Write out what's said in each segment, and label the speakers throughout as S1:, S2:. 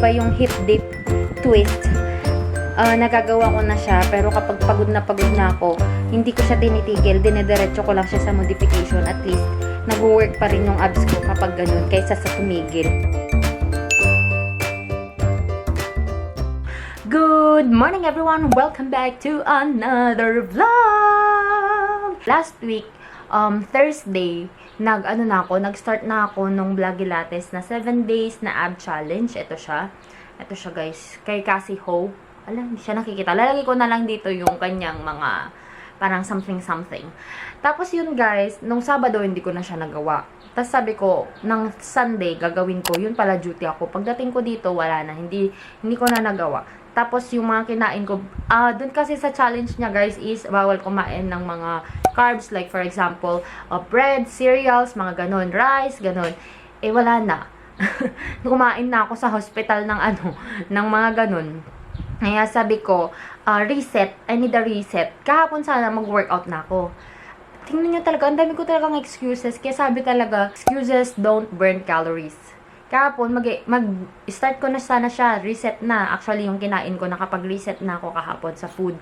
S1: iba yung hip dip twist, nagagawa ko na siya. Pero kapag pagod na ako, hindi ko siya tinitigil. Dinediretso ko lang siya sa modification. At least, nag-work pa rin yung abs ko kapag ganun, kaysa sa tumigil. Good morning everyone! Welcome back to another vlog! Last week, Thursday, nag-start na ako nung Vloggy Lattes na 7 days na ab challenge. Ito siya guys, kay Cassie Ho. Alam, hindi siya nakikita. Lalagay ko na lang dito yung kanyang mga parang something. Tapos yun guys, nung Sabado hindi ko na siya nagawa. Tapos sabi ko, ng Sunday gagawin ko. Yun pala duty ako. Pagdating ko dito, wala na. Hindi ko na nagawa. Tapos yung mga kinain ko, dun kasi sa challenge niya guys is bawal kumain ng mga carbs. Like for example, bread, cereals, mga ganon, rice, ganon. Eh wala na. Kumain na ako sa hospital ng ng mga ganon. Kaya sabi ko, reset. I need a reset. Kahapon sana mag-workout na ako. Tingnan nyo talaga, ang dami ko talagang excuses. Kaya sabi talaga, excuses don't burn calories. Kahapon, mag-start ko na sana siya. Reset na. Actually, yung kinain ko, nakapag-reset na ako kahapon sa food.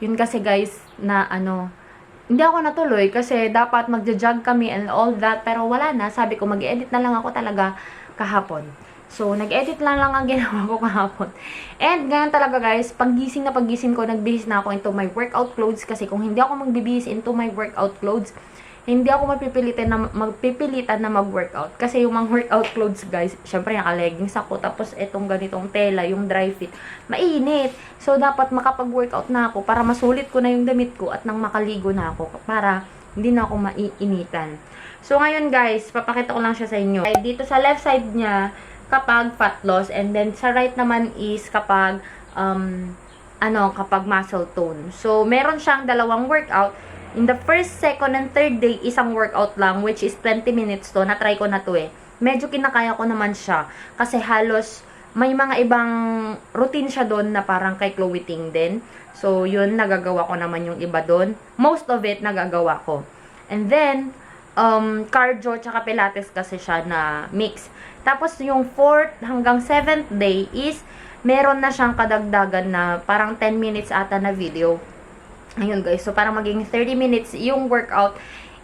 S1: Yun kasi guys, na hindi ako natuloy kasi dapat magja-jog kami and all that. Pero wala na. Sabi ko, mag-edit na lang ako talaga kahapon. So, nag-edit lang ang ginawa ko kahapon. And, ganyan talaga guys, paggising ko, nagbihis na ako into my workout clothes. Kasi kung hindi ako magbibihis into my workout clothes, hindi ako magpipilitan na mag-workout. Kasi yung mga workout clothes guys, syempre naka-leggings ako. Tapos, itong ganitong tela, yung dry fit, mainit. So, dapat makapag-workout na ako para masulit ko na yung damit ko at nang makaligo na ako. Para hindi na ako maiinitan. So, ngayon guys, papakita ko lang siya sa inyo. Dito sa left side niya, kapag fat loss, and then sa right naman is kapag kapag muscle tone. So meron siyang dalawang workout. In the first, second, and third day, isang workout lang, which is 20 minutes to. Na-try ko na to eh. Medyo kinakaya ko naman siya. Kasi halos may mga ibang routine siya doon na parang kay Chloe Ting din. So yun, nagagawa ko naman yung iba doon. Most of it, nagagawa ko. And then, cardio tsaka pilates kasi siya na mix. Tapos yung 4th hanggang 7th day is meron na siyang kadagdagan na parang 10 minutes ata na video. Ayun guys, so parang maging 30 minutes yung workout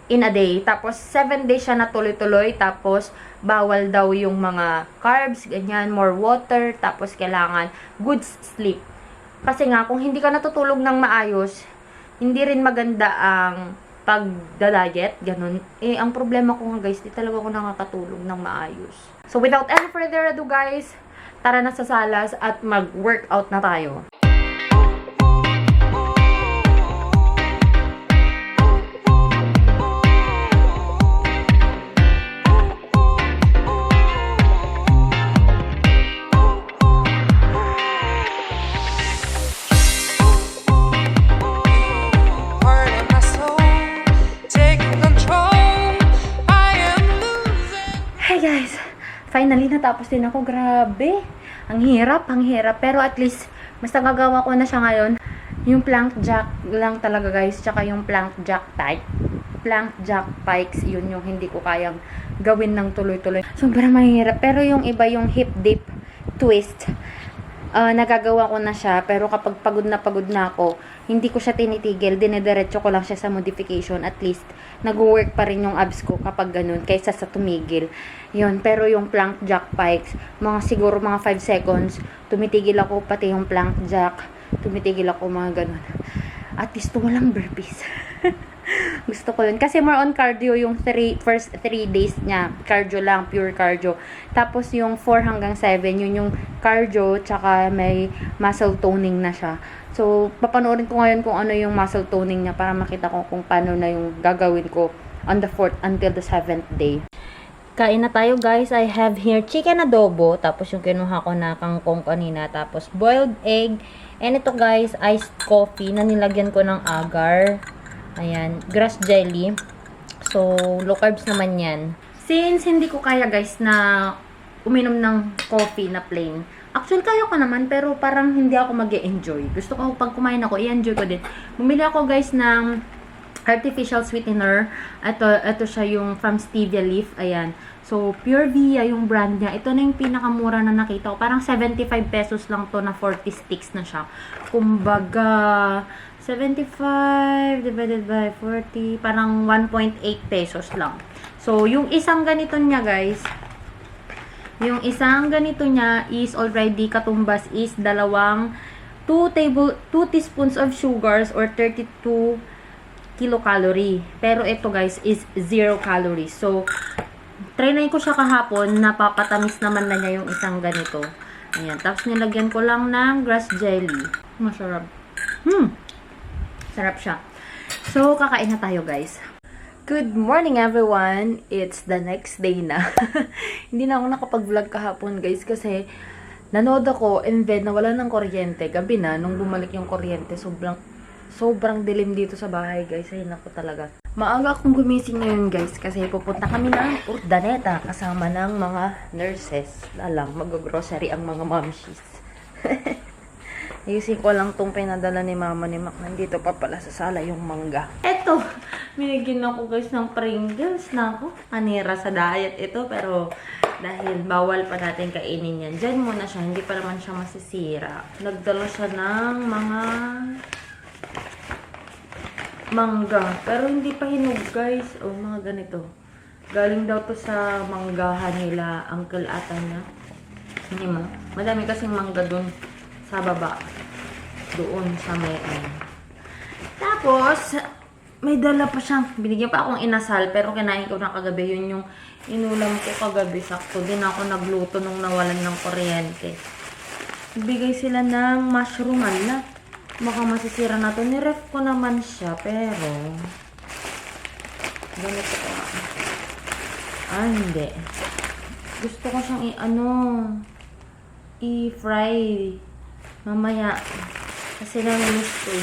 S1: in a day. Tapos 7 days siya na tuloy-tuloy. Tapos bawal daw yung mga carbs, ganyan, more water. Tapos kailangan good sleep. Kasi nga kung hindi ka natutulog ng maayos, hindi rin maganda ang pagda-diet, ganun. Eh, ang problema ko nga guys, di talaga ako nakakatulog ng maayos. So, without any further ado guys, tara na sa salas at mag-workout na tayo. Finally, natapos din ako. Grabe. Ang hirap. Pero at least, mas nagagawa ko na siya ngayon. Yung plank jack lang talaga guys. Tsaka yung plank jack type. Plank jack pikes, yun yung hindi ko kayang gawin ng tuloy-tuloy. Sobrang mahirap. Pero yung iba, yung hip dip twist, nagagawa ko na siya. Pero kapag pagod na ako, hindi ko siya tinitigil. Dinediretso ko lang siya sa modification. At least, nag-work pa rin yung abs ko kapag ganun, kaysa sa tumigil. Yun, pero yung plank jack pikes, siguro mga 5 seconds, tumitigil ako, pati yung plank jack, tumitigil ako, mga ganun. At least, walang burpees. Gusto ko yun. Kasi more on cardio yung first 3 days niya. Cardio lang, pure cardio. Tapos yung 4 hanggang 7, yun yung cardio, tsaka may muscle toning na siya. So, papanoorin ko ngayon kung ano yung muscle toning niya para makita ko kung paano na yung gagawin ko on the 4th until the 7th day. Kain na tayo guys. I have here chicken adobo. Tapos yung kinuha ko na kangkong kanina. Tapos boiled egg. And ito guys, iced coffee na nilagyan ko ng agar. Ayan, grass jelly. So, low carbs naman yan. Since hindi ko kaya guys na uminom ng coffee na plain. Actually, kaya ko naman, pero parang hindi ako mag-e-enjoy. Gusto ko, pag kumain ako, i-enjoy ko din. Bumili ako guys ng artificial sweetener. Ito siya yung from Stevia Leaf. Ayan. So, Pure Via yung brand niya. Ito na yung pinakamura na nakita ko. Parang 75 pesos lang to na 40 sticks na siya. Kumbaga, 75 divided by 40, parang 1.8 pesos lang. So, yung isang ganito niya, guys, yung isang ganito niya is already katumbas is 2 teaspoons of sugars or 32 kilocalorie. Pero ito guys is 0 calories. So, try na ko siya kahapon. Napapatamis naman na niya yung isang ganito. Ayan. Tapos nilagyan ko lang ng grass jelly. Masarap. Sarap siya. So, kakain na tayo guys. Good morning everyone! It's the next day na. Hindi na ako nakapag-vlog kahapon guys kasi nanood ako and then nawala ng kuryente. Gabi na, nung bumalik yung kuryente, sobrang dilim dito sa bahay guys. Ay naku talaga. Maaga akong gumising ngayon guys kasi pupunta kami ng Urdaneta kasama ng mga nurses. Alam, mag-grocery ang mga momshies. Ayusin ko lang tong pinadala ni mama ni Mac. Nandito pa pala sa sala yung mangga. Eto, binigyan ako guys ng Pringles na ako. Kanira sa diet ito pero dahil bawal pa natin kainin yan. Diyan muna siya, hindi pa naman siya masisira. Nagdala siya ng mga mangga. Pero hindi pa hinog guys. O mga ganito. Galing daw to sa manggahan nila. Uncle ata niya. Hindi mo. Madami kasing mangga dun sa baba. Doon sa may Tapos, may dala pa siyang, binigyan pa akong inasal, pero kinain ko na kagabi. Yun yung inulam ko kagabi. Sakto din ako nagluto nung nawalan ng kuryente. Bigay sila ng mushroom. Ala, baka masisira na to. Niref ko naman siya, pero ganito ko. Hindi. Gusto ko siyang i-fry mamaya. Kasi namiss ko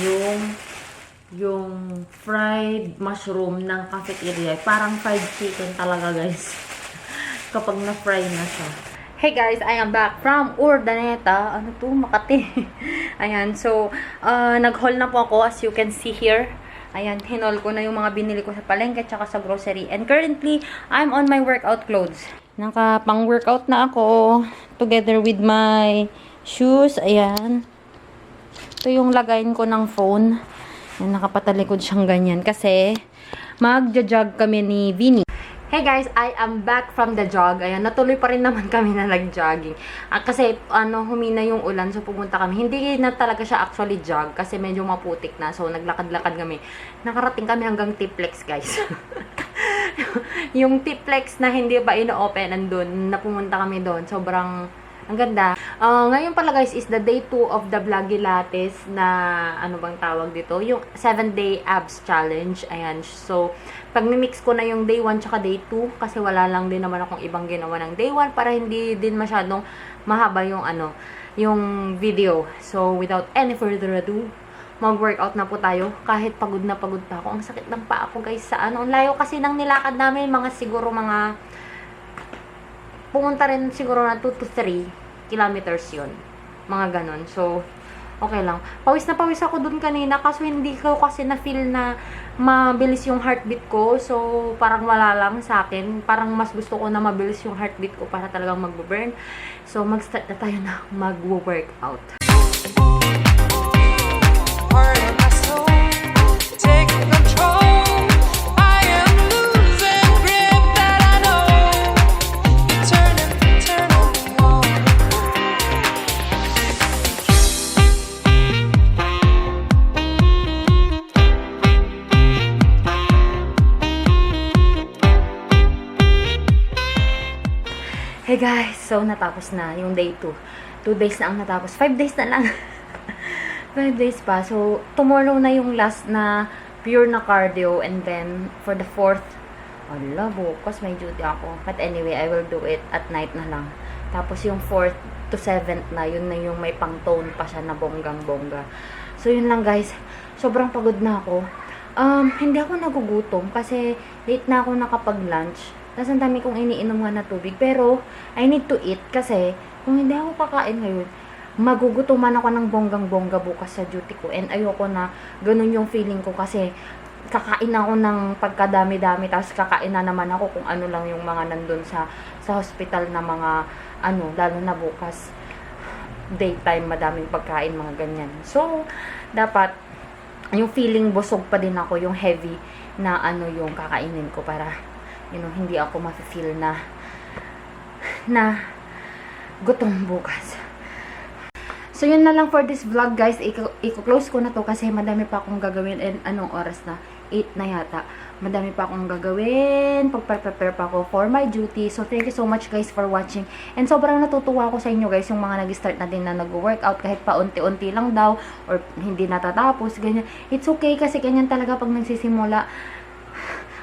S1: yung fried mushroom ng cafeteria. Parang fried chicken talaga guys. Kapag na-fry na siya. Hey guys, I am back from Urdaneta. Ano to? Makati. Ayan, so, nag-haul na po ako as you can see here. Ayan, hinol ko na yung mga binili ko sa palengke tsaka sa grocery. And currently, I'm on my workout clothes. Nakapang-workout na ako together with my shoes. Ayan. Ito yung lagayin ko ng phone. Ayan, nakapatalikod siyang ganyan. Kasi, magja-jog kami ni Vinny. Hey guys, I am back from the jog. Ayan, natuloy pa rin naman kami na nag-jogging. Kasi, humina yung ulan. So, pumunta kami. Hindi na talaga siya actually jog. Kasi medyo maputik na. So, naglakad-lakad kami. Nakarating kami hanggang Tiplex, guys. Yung Tiplex na hindi ba ino-open, nandun. Napumunta kami doon. Sobrang ang ganda. Ngayon pala guys is the day 2 of the Vlogilates na ano bang tawag dito? Yung 7-day abs challenge. Ayan. So, pag mix ko na yung day 1 tsaka day 2 kasi wala lang din naman akong ibang ginawa ng day 1 para hindi din masyadong mahaba yung yung video. So, without any further ado, mag-workout na po tayo. Kahit pagod na pagod pa ako. Ang sakit ng paa ko guys sa Ang layo kasi ng nilakad namin. Pumunta rin siguro na 2 to 3 kilometers yun. Mga ganon. So, okay lang. Pawis na pawis ako dun kanina. Kaso hindi ko kasi na-feel na mabilis yung heartbeat ko. So, parang wala lang sa akin. Parang mas gusto ko na mabilis yung heartbeat ko para talagang mag-burn. So, mag-start na tayo na mag-workout. Hey guys, so natapos na yung day 2. 2 days na ang natapos. 5 days na lang. 5 days pa. So, tomorrow na yung last na pure na cardio. And then, for the 4th, bukas may duty ako. But anyway, I will do it at night na lang. Tapos yung 4th to 7th na, yun na yung may pang-tone pa siya na bonggang-bongga. So, yun lang guys. Sobrang pagod na ako. Hindi ako nagugutom kasi late na ako nakapag-lunch. Tapos ang dami kong iniinom nga na tubig. Pero, I need to eat kasi kung hindi ako kakain ngayon, magugutuman ako ng bonggang-bongga bukas sa duty ko. And ayoko na ganun yung feeling ko kasi kakain ako ng pagkadami-dami, tapos kakain na naman ako kung ano lang yung mga nandun sa hospital na mga lalo na bukas daytime, madaming pagkain, mga ganyan. So, dapat yung feeling busog pa din ako, yung heavy na yung kakainin ko para hindi ako ma-feel na gutom bukas. So, yun na lang for this vlog, guys. I-close ko na to kasi madami pa akong gagawin. And anong oras na? 8 na yata. Madami pa akong gagawin. Pag-prepare pa ako for my duty. So, thank you so much, guys, for watching. And sobrang natutuwa ako sa inyo, guys, yung mga nag-start na din na nag-workout kahit pa unti-unti lang daw or hindi natatapos, ganyan. It's okay kasi ganyan talaga pag nagsisimula.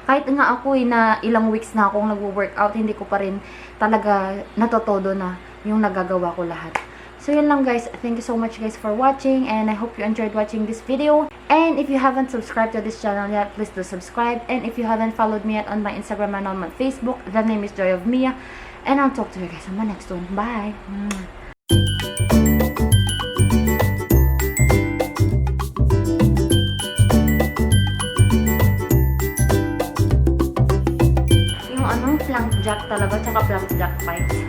S1: Kahit nga ako na ilang weeks na akong nag-workout, hindi ko pa rin talaga natutodo na yung nagagawa ko lahat. So, yun lang, guys. Thank you so much, guys, for watching. And I hope you enjoyed watching this video. And if you haven't subscribed to this channel yet, please do subscribe. And if you haven't followed me yet on my Instagram and on my Facebook, the name is Joy of Mia. And I'll talk to you guys on my next one. Bye! Yung flank jack talaga, tsaka flank jack bites.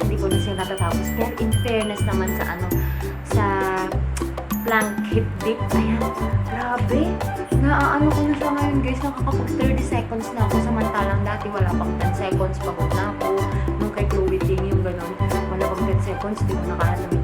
S1: Hindi ko na siya natatapos. Pero in fairness naman sa plank hip dip, ayan, grabe. Naaano ko na siya ngayon, guys. Nakakapag 30 seconds na ako. Samantalang dati wala pang 10 seconds. Pagod na ako. Nung kay Chloe Ting yung gano'n, wala pang 10 seconds. Di ko nakakasabit